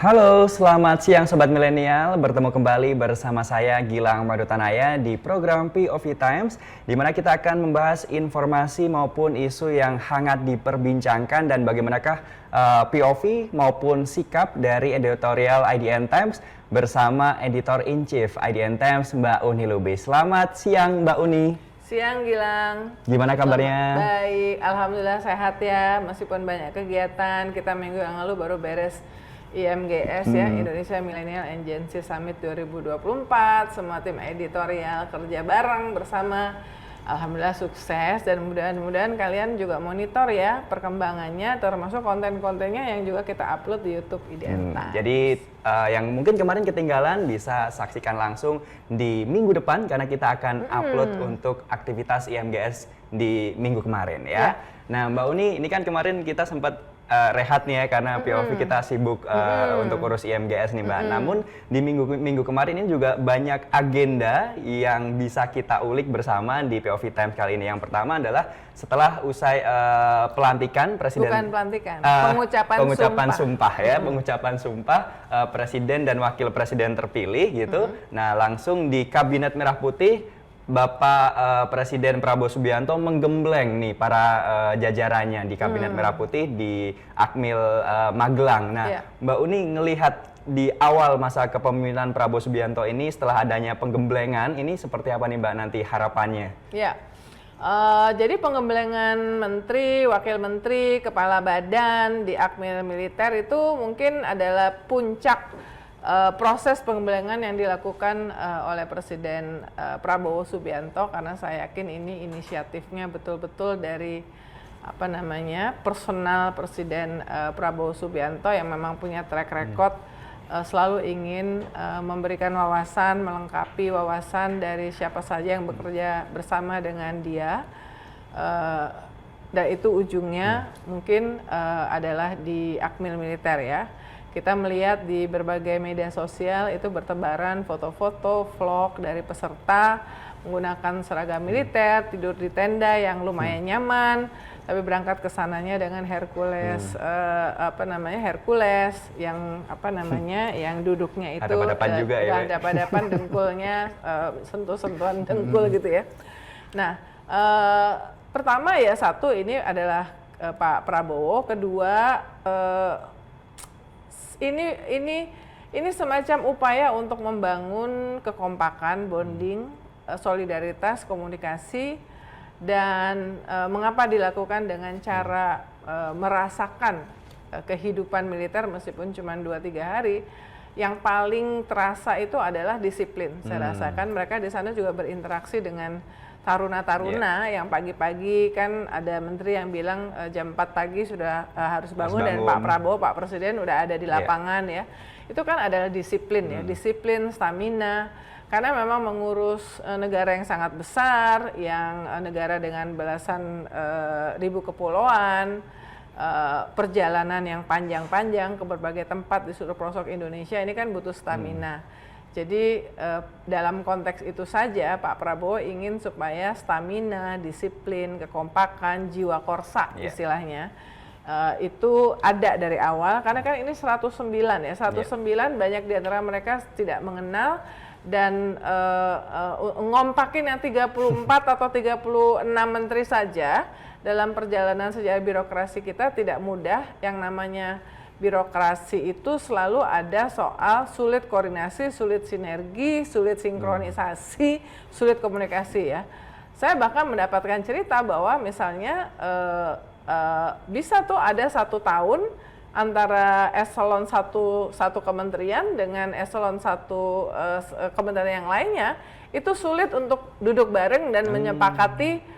Halo, selamat siang Sobat Milenial. Bertemu kembali bersama saya Gilang Madutanaya di program POV Times, di mana kita akan membahas informasi maupun isu yang hangat diperbincangkan dan bagaimanakah POV maupun sikap dari editorial IDN Times bersama Editor-in-Chief IDN Times Mbak Uni Lubis. Selamat siang Mbak Uni. Siang Gilang. Gimana kabarnya? Baik, alhamdulillah sehat ya. Meskipun banyak kegiatan, kita minggu yang lalu baru beres IMGS ya, Indonesia Millennial Agency Summit 2024. Semua tim editorial kerja bareng bersama. Alhamdulillah sukses dan mudah-mudahan kalian juga monitor ya perkembangannya, termasuk konten-kontennya yang juga kita upload di YouTube IDN Times. Jadi yang mungkin kemarin ketinggalan bisa saksikan langsung di minggu depan karena kita akan upload untuk aktivitas IMGS di minggu kemarin ya. Nah Mbak Uni, ini kan kemarin kita sempat rehat nih ya karena POV kita sibuk untuk urus IMGS nih Mbak. Namun di minggu kemarin ini juga banyak agenda yang bisa kita ulik bersama di POV Times kali ini. Yang pertama adalah setelah usai pelantikan Presiden, bukan pelantikan, pengucapan sumpah ya, pengucapan sumpah Presiden dan Wakil Presiden terpilih gitu. Nah langsung di Kabinet Merah Putih Bapak Presiden Prabowo Subianto menggembleng nih para jajarannya di Kabinet Merah Putih di Akmil Magelang. Nah, Mbak Uni ngelihat di awal masa kepemimpinan Prabowo Subianto ini setelah adanya penggemblengan ini seperti apa nih Mbak nanti harapannya? Ya, jadi penggemblengan menteri, wakil menteri, kepala badan di Akmil Militer itu mungkin adalah puncak proses penggemblengan yang dilakukan oleh Presiden Prabowo Subianto, karena saya yakin ini inisiatifnya betul-betul dari personal Presiden Prabowo Subianto yang memang punya track record selalu ingin memberikan wawasan, melengkapi wawasan dari siapa saja yang bekerja bersama dengan dia, dan itu ujungnya mungkin adalah di Akmil Militer ya. Kita melihat di berbagai media sosial itu bertebaran foto-foto, vlog dari peserta menggunakan seragam militer, tidur di tenda yang lumayan nyaman, tapi berangkat ke sananya dengan Hercules, Hercules yang yang duduknya itu hadap-hadapan juga ya. Hadap-hadapan dengkulnya sentuh-sentuhan dengkul gitu ya. Nah, pertama ya satu ini adalah Pak Prabowo, kedua ini semacam upaya untuk membangun kekompakan, bonding, solidaritas, komunikasi, dan mengapa dilakukan dengan cara merasakan kehidupan militer meskipun cuma 2-3 hari. Yang paling terasa itu adalah disiplin. Saya rasakan mereka di sana juga berinteraksi dengan taruna-taruna yang pagi-pagi kan ada menteri yang bilang jam 4 pagi sudah harus bangun, dan Pak Prabowo, Pak Presiden udah ada di lapangan ya. Itu kan adalah disiplin ya, disiplin, stamina, karena memang mengurus negara yang sangat besar, yang negara dengan belasan ribu kepulauan, perjalanan yang panjang-panjang ke berbagai tempat di seluruh pelosok Indonesia, ini kan butuh stamina. Jadi dalam konteks itu saja Pak Prabowo ingin supaya stamina, disiplin, kekompakan, jiwa korsa istilahnya itu ada dari awal, karena kan ini 109 ya, 109 banyak di antara mereka tidak mengenal, dan ngompakin yang 34 atau 36 menteri saja dalam perjalanan sejarah birokrasi kita tidak mudah. Yang namanya birokrasi itu selalu ada soal sulit koordinasi, sulit sinergi, sulit sinkronisasi, sulit komunikasi ya. Saya bahkan mendapatkan cerita bahwa misalnya bisa tuh ada 1 tahun antara eselon satu kementerian dengan eselon kementerian yang lainnya itu sulit untuk duduk bareng dan menyepakati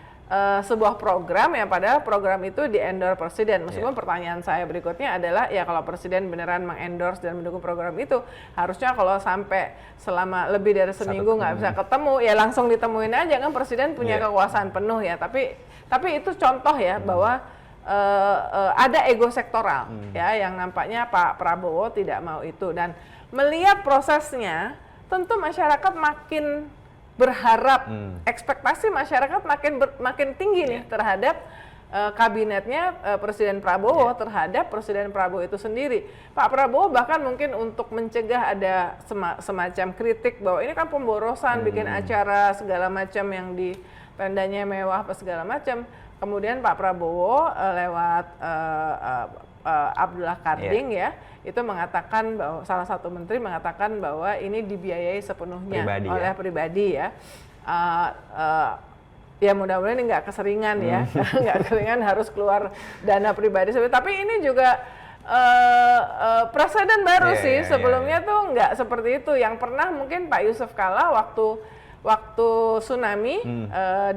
sebuah program yang padahal program itu di-endorse Presiden. Meskipun pertanyaan saya berikutnya adalah, ya kalau Presiden beneran meng-endorse dan mendukung program itu, harusnya kalau sampai selama lebih dari seminggu nggak bisa ketemu, ya langsung ditemuin aja, kan Presiden punya kekuasaan penuh ya. Tapi itu contoh ya bahwa ada ego sektoral ya, yang nampaknya Pak Prabowo tidak mau itu. Dan melihat prosesnya, tentu masyarakat makin berharap, ekspektasi masyarakat makin tinggi nih terhadap kabinetnya Presiden Prabowo terhadap Presiden Prabowo itu sendiri. Pak Prabowo bahkan mungkin untuk mencegah ada semacam kritik bahwa ini kan pemborosan, bikin acara segala macam yang di tendanya mewah apa segala macam. Kemudian Pak Prabowo lewat Abdullah Karding ya, itu mengatakan bahwa salah satu menteri mengatakan bahwa ini dibiayai sepenuhnya oleh pribadi ya. Ya mudah-mudahan ini nggak keseringan ya, nggak keseringan harus keluar dana pribadi. Tapi ini juga presiden baru sih, sebelumnya tuh nggak seperti itu. Yang pernah mungkin Pak Yusuf Kalla waktu tsunami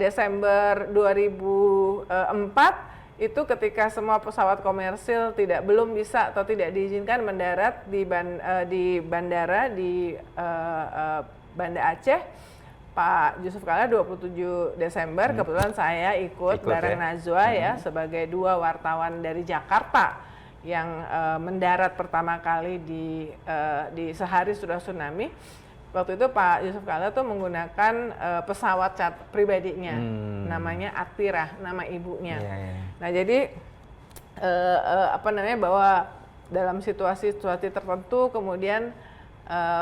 Desember 2004, itu ketika semua pesawat komersil belum bisa atau tidak diizinkan mendarat di bandara di Banda Aceh. Pak Yusuf Kalla 27 Desember kebetulan saya ikut bareng Najwa ya sebagai 2 wartawan dari Jakarta yang mendarat pertama kali di sehari sudah tsunami. Waktu itu Pak Yusuf Kalla tuh menggunakan pesawat pribadinya, namanya Atira, nama ibunya. Nah jadi bahwa dalam situasi-situasi tertentu kemudian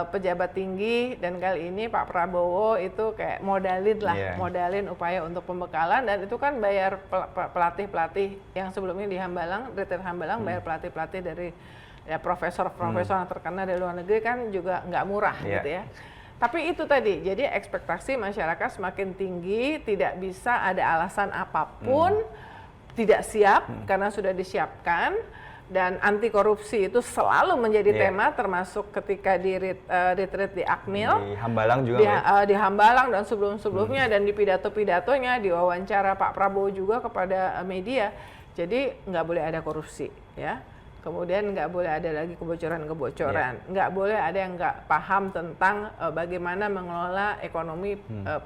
pejabat tinggi, dan kali ini Pak Prabowo itu kayak modalin upaya untuk pembekalan, dan itu kan bayar pelatih-pelatih yang sebelumnya di Hambalang, Retreat Hambalang, bayar pelatih-pelatih dari profesor-profesor yang terkenal dari luar negeri kan juga nggak murah gitu ya. Tapi itu tadi, jadi ekspektasi masyarakat semakin tinggi, tidak bisa ada alasan apapun, tidak siap karena sudah disiapkan. Dan anti korupsi itu selalu menjadi tema, termasuk ketika di retreat di Akmil, di Hambalang juga, di Hambalang dan sebelum-sebelumnya, dan di pidato-pidatonya, di wawancara Pak Prabowo juga kepada media. Jadi nggak boleh ada korupsi, ya. Kemudian nggak boleh ada lagi kebocoran-kebocoran, nggak boleh ada yang nggak paham tentang bagaimana mengelola ekonomi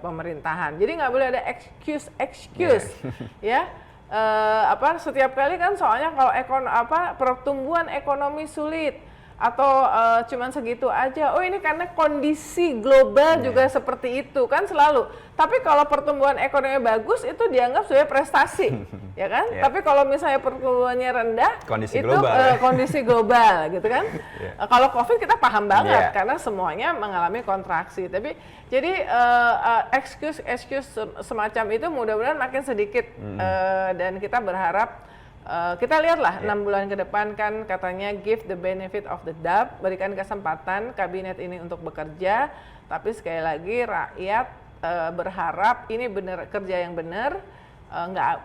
pemerintahan. Jadi nggak boleh ada excuse, ya. Setiap kali kan soalnya kalau pertumbuhan ekonomi sulit atau cuman segitu aja, oh ini karena kondisi global juga seperti itu kan selalu. Tapi kalau pertumbuhan ekonomi bagus itu dianggap sebagai prestasi, ya kan? Tapi kalau misalnya pertumbuhannya rendah, kondisi global gitu kan. Kalau COVID kita paham banget karena semuanya mengalami kontraksi. Tapi jadi excuse semacam itu mudah-mudahan makin sedikit, dan kita berharap kita lihatlah 6 bulan ke depan kan katanya give the benefit of the doubt, berikan kesempatan kabinet ini untuk bekerja, tapi sekali lagi rakyat berharap ini benar, kerja yang benar,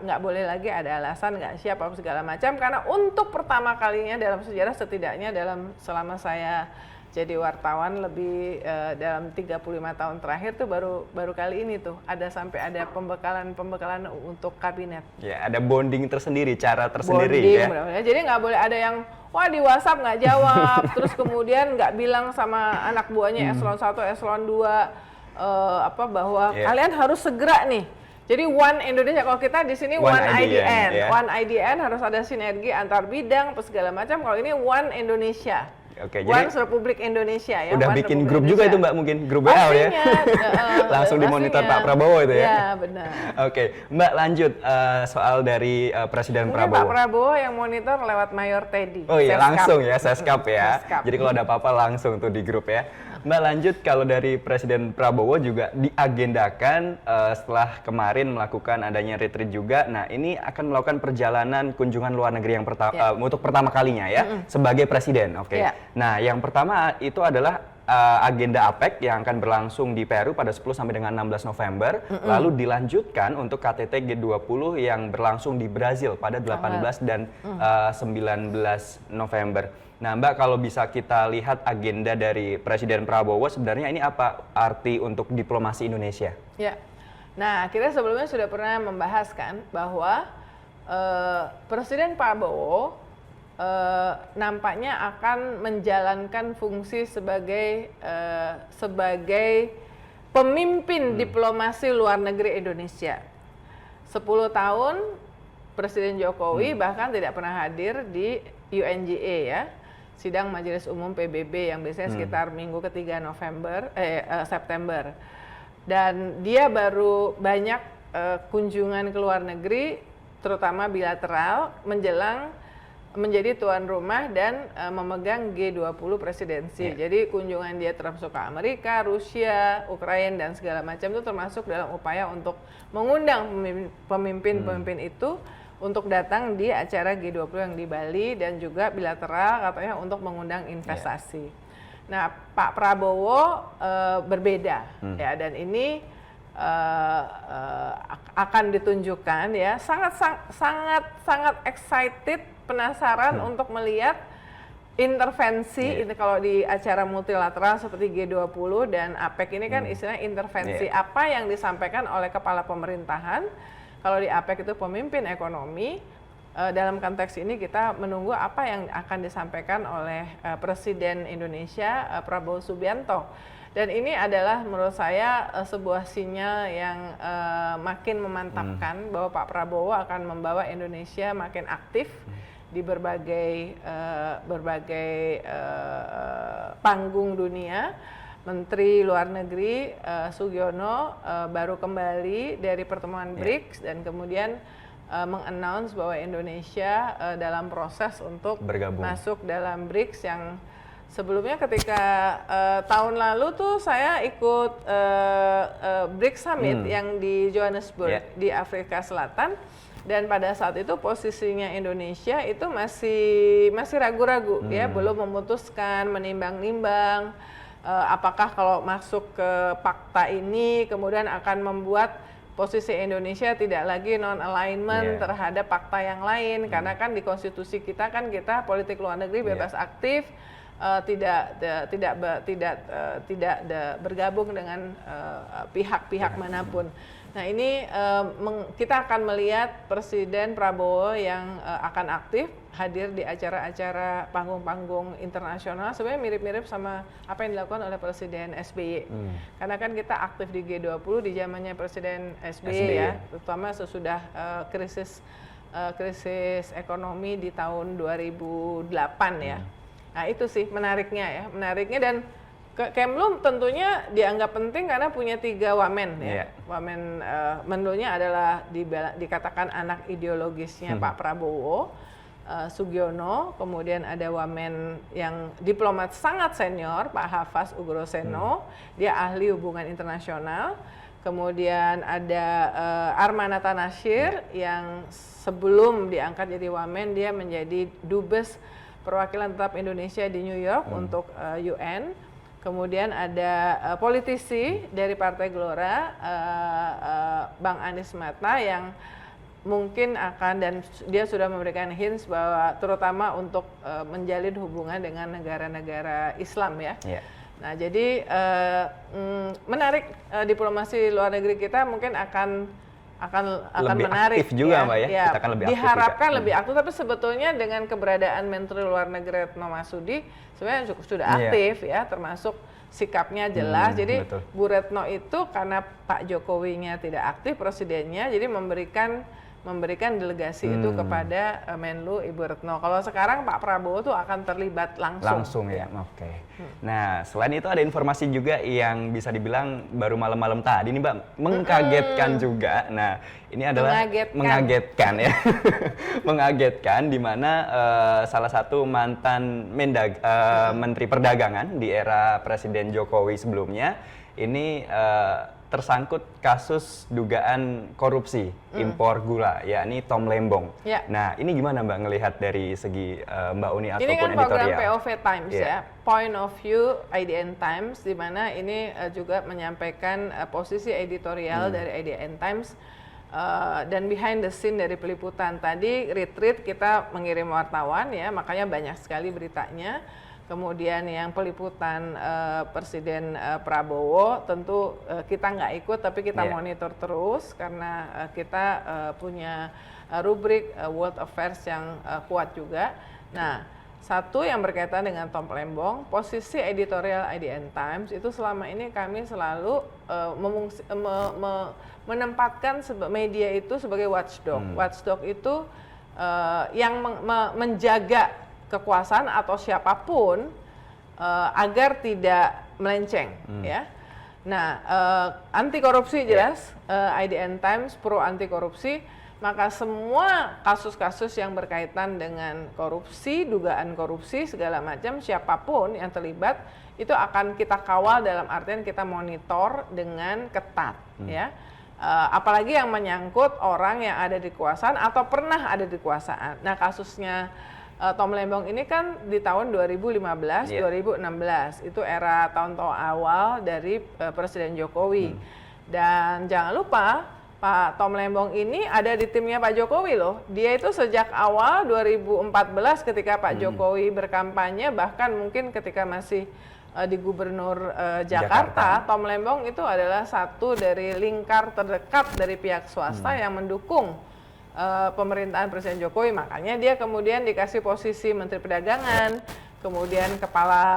nggak boleh lagi ada alasan nggak siap apa segala macam, karena untuk pertama kalinya dalam sejarah, setidaknya selama saya jadi wartawan lebih dalam 35 tahun terakhir tuh baru kali ini tuh sampai ada pembekalan untuk kabinet. Ya, ada bonding tersendiri, cara tersendiri ya. Jadi nggak boleh ada yang di WhatsApp nggak jawab, terus kemudian nggak bilang sama anak buahnya eselon 1, eselon 2 bahwa kalian harus segera nih. Jadi One Indonesia, kalau kita di sini One IDN. One IDN harus ada sinergi antar bidang segala macam. Kalau ini One Indonesia. Oke, One Republik Indonesia ya. Udah bikin grup juga itu Mbak, mungkin grup WA ya. Langsung dimonitor Pak Prabowo itu ya. Iya, benar. Oke, Mbak lanjut soal dari Presiden Mungkin Prabowo. Pak Prabowo yang monitor lewat Mayor Teddy. Oh iya, langsung ya, Seskap ya. Jadi kalau ada apa-apa langsung tuh di grup ya. Mbak lanjut, kalau dari Presiden Prabowo juga diagendakan setelah kemarin melakukan adanya retreat juga. Nah, ini akan melakukan perjalanan kunjungan luar negeri yang untuk pertama kalinya ya, sebagai presiden. Oke. Nah, yang pertama itu adalah agenda APEC yang akan berlangsung di Peru pada 10 sampai dengan 16 November, lalu dilanjutkan untuk KTT G20 yang berlangsung di Brazil pada 18 dan 19 November. Nah, Mbak, kalau bisa kita lihat agenda dari Presiden Prabowo, sebenarnya ini apa arti untuk diplomasi Indonesia? Ya, nah kita sebelumnya sudah pernah membahas kan bahwa Presiden Prabowo nampaknya akan menjalankan fungsi sebagai pemimpin diplomasi luar negeri Indonesia. 10 tahun Presiden Jokowi bahkan tidak pernah hadir di UNGA ya, sidang Majelis Umum PBB yang biasanya sekitar minggu ketiga September. Dan dia baru banyak kunjungan ke luar negeri terutama bilateral menjelang menjadi tuan rumah dan memegang G20 presidensi. Jadi kunjungan dia termasuk ke Amerika, Rusia, Ukraina dan segala macam itu termasuk dalam upaya untuk mengundang pemimpin-pemimpin itu untuk datang di acara G20 yang di Bali dan juga bilateral katanya untuk mengundang investasi. Nah, Pak Prabowo berbeda ya, dan ini akan ditunjukkan ya, sangat excited, penasaran untuk melihat intervensi ini kalau di acara multilateral seperti G20 dan APEC ini kan istilahnya intervensi apa yang disampaikan oleh kepala pemerintahan. Kalau di APEC itu pemimpin ekonomi, dalam konteks ini kita menunggu apa yang akan disampaikan oleh Presiden Indonesia Prabowo Subianto. Dan ini adalah menurut saya sebuah sinyal yang makin memantapkan bahwa Pak Prabowo akan membawa Indonesia makin aktif di berbagai panggung dunia. Menteri Luar Negeri Sugiono baru kembali dari pertemuan BRICS dan kemudian mengannounce bahwa Indonesia dalam proses untuk masuk dalam BRICS yang sebelumnya ketika tahun lalu tuh saya ikut BRICS Summit yang di Johannesburg di Afrika Selatan. Dan pada saat itu posisinya Indonesia itu masih ragu-ragu ya, belum memutuskan, menimbang-nimbang apakah kalau masuk ke fakta ini kemudian akan membuat posisi Indonesia tidak lagi non-alignment terhadap fakta yang lain, karena kan di konstitusi kita kan kita politik luar negeri bebas aktif, tidak bergabung dengan pihak-pihak manapun. Nah ini kita akan melihat Presiden Prabowo yang akan aktif hadir di acara-acara panggung-panggung internasional, sebenarnya mirip-mirip sama apa yang dilakukan oleh Presiden SBY. Karena kan kita aktif di G20 di zamannya Presiden SBY ya, terutama sesudah krisis ekonomi di tahun 2008 ya. Nah itu sih menariknya dan Kemlu tentunya dianggap penting karena punya 3 wamen ya. Wamen menlunya adalah dikatakan anak ideologisnya Pak Prabowo, Sugiono, kemudian ada wamen yang diplomat sangat senior Pak Hafaz Ugroseno, dia ahli hubungan internasional. Kemudian ada Armanata Nasir yang sebelum diangkat jadi wamen dia menjadi dubes perwakilan tetap Indonesia di New York untuk UN. Kemudian ada politisi dari Partai Gelora, Bang Anies Mata yang mungkin akan, dan dia sudah memberikan hints bahwa terutama untuk menjalin hubungan dengan negara-negara Islam ya. Nah jadi menarik, diplomasi luar negeri kita mungkin akan lebih menarik aktif juga Mbak ya. Kita akan lebih diharapkan lebih aktif, tapi sebetulnya dengan keberadaan Menteri Luar Negeri Retno Marsudi sebenarnya sudah aktif ya, termasuk sikapnya jelas. Jadi Bu Retno itu karena Pak Jokowinya tidak aktif, presidennya, jadi memberikan delegasi itu kepada Menlu Ibu Retno. Kalau sekarang Pak Prabowo tuh akan terlibat langsung ya. Nah, selain itu ada informasi juga yang bisa dibilang baru malam-malam tadi nih Mbak, mengkagetkan juga. Nah, ini adalah mengagetkan ya. Mengagetkan di mana salah satu mantan Menteri Perdagangan di era Presiden Jokowi sebelumnya ini tersangkut kasus dugaan korupsi impor gula, yakni Tom Lembong. Nah, ini gimana Mbak ngelihat dari segi Mbak Uni ataupun editorial? Ini kan program POV Times ya, Point of View IDN Times, di mana ini juga menyampaikan posisi editorial dari IDN Times dan behind the scene dari peliputan. Tadi retreat kita mengirim wartawan ya, makanya banyak sekali beritanya. Kemudian yang peliputan Presiden Prabowo tentu kita nggak ikut, tapi kita monitor terus karena kita punya rubrik World Affairs yang kuat juga. Nah, satu yang berkaitan dengan Tom Lembong, posisi editorial IDN Times itu selama ini kami selalu menempatkan media itu sebagai watchdog. Watchdog itu yang menjaga kekuasaan atau siapapun agar tidak melenceng ya. Nah, anti korupsi jelas, IDN Times pro anti korupsi, maka semua kasus-kasus yang berkaitan dengan korupsi, dugaan korupsi segala macam, siapapun yang terlibat itu akan kita kawal, dalam artian kita monitor dengan ketat, ya. Apalagi yang menyangkut orang yang ada di kekuasaan atau pernah ada di kekuasaan. Nah, kasusnya Tom Lembong ini kan di tahun 2015, 2016 itu era tahun-tahun awal dari Presiden Jokowi. Dan jangan lupa Pak Tom Lembong ini ada di timnya Pak Jokowi loh. Dia itu sejak awal 2014 ketika Pak Jokowi berkampanye, bahkan mungkin ketika masih di Gubernur Jakarta, Tom Lembong itu adalah satu dari lingkar terdekat dari pihak swasta yang mendukung pemerintahan Presiden Jokowi. Makanya dia kemudian dikasih posisi Menteri Perdagangan, kemudian kepala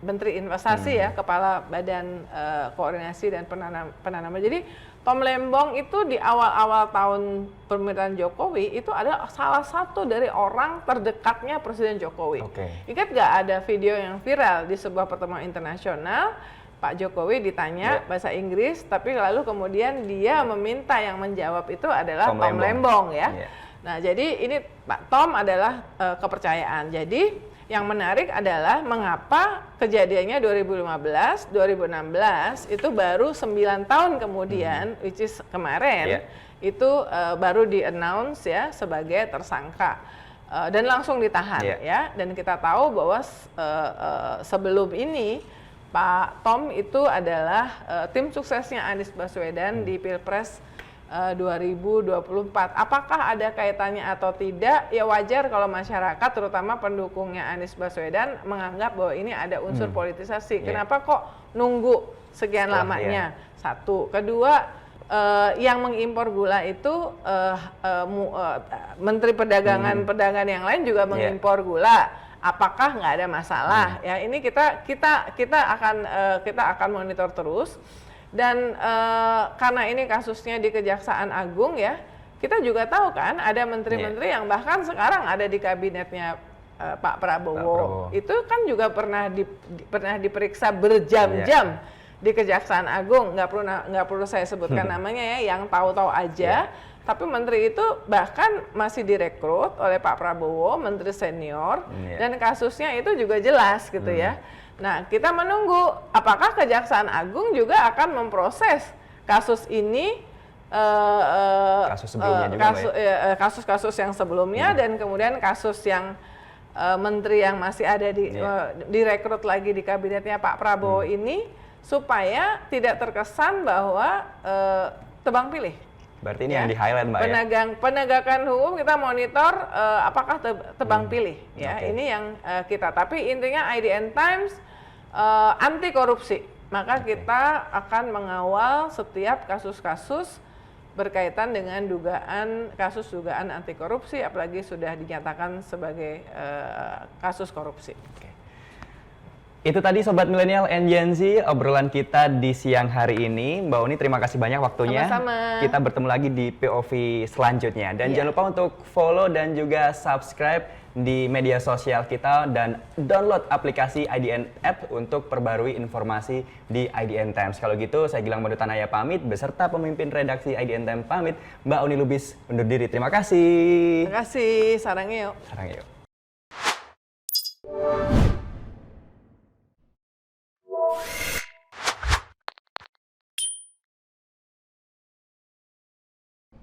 Menteri Investasi ya, Kepala Badan Koordinasi dan Penanaman. Jadi Tom Lembong itu di awal-awal tahun pemerintahan Jokowi itu adalah salah satu dari orang terdekatnya Presiden Jokowi. Ingat nggak ada video yang viral di sebuah pertemuan internasional, Pak Jokowi ditanya bahasa Inggris, tapi lalu kemudian dia meminta yang menjawab itu adalah Tom Lembong ya. Nah, jadi ini Pak Tom adalah kepercayaan. Jadi yang menarik adalah mengapa kejadiannya 2015, 2016 itu baru 9 tahun kemudian, which is kemarin, itu baru di-announce ya sebagai tersangka dan langsung ditahan ya. Dan kita tahu bahwa sebelum ini Pak Tom itu adalah tim suksesnya Anies Baswedan di Pilpres 2024. Apakah ada kaitannya atau tidak? Ya wajar kalau masyarakat, terutama pendukungnya Anies Baswedan, menganggap bahwa ini ada unsur politisasi. Kenapa kok nunggu sekian lamanya? Satu. Kedua, yang mengimpor gula itu Menteri Perdagangan yang lain juga mengimpor gula. Apakah nggak ada masalah? Ya ini kita akan monitor terus. Dan karena ini kasusnya di Kejaksaan Agung ya, kita juga tahu kan ada menteri-menteri yang bahkan sekarang ada di kabinetnya Pak Prabowo. Itu kan juga pernah diperiksa berjam-jam di Kejaksaan Agung. Nggak perlu saya sebutkan namanya ya, yang tahu-tahu aja. Tapi menteri itu bahkan masih direkrut oleh Pak Prabowo, menteri senior, dan kasusnya itu juga jelas gitu ya. Nah, kita menunggu apakah Kejaksaan Agung juga akan memproses kasus ini, kasus-kasus yang sebelumnya, dan kemudian kasus yang menteri yang masih ada direkrut lagi di kabinetnya Pak Prabowo ini, supaya tidak terkesan bahwa tebang pilih. Berarti ini yang di-highlight Mbak Penegakan hukum kita monitor apakah tebang pilih ya. Ini yang kita, tapi intinya IDN Times anti korupsi. Maka kita akan mengawal setiap kasus-kasus berkaitan dengan kasus dugaan anti korupsi, apalagi sudah dinyatakan sebagai kasus korupsi. Itu tadi Sobat Milenial and Gen Z, obrolan kita di siang hari ini. Mbak Uni, terima kasih banyak waktunya. Sama-sama. Kita bertemu lagi di POV selanjutnya. Dan jangan lupa untuk follow dan juga subscribe di media sosial kita, dan download aplikasi IDN App untuk perbarui informasi di IDN Times. Kalau gitu, saya Gilang Madutanaya pamit, beserta pemimpin redaksi IDN Times pamit. Mbak Uni Lubis undur diri. Terima kasih. Terima kasih. Sarang yuk. Sarang yuk.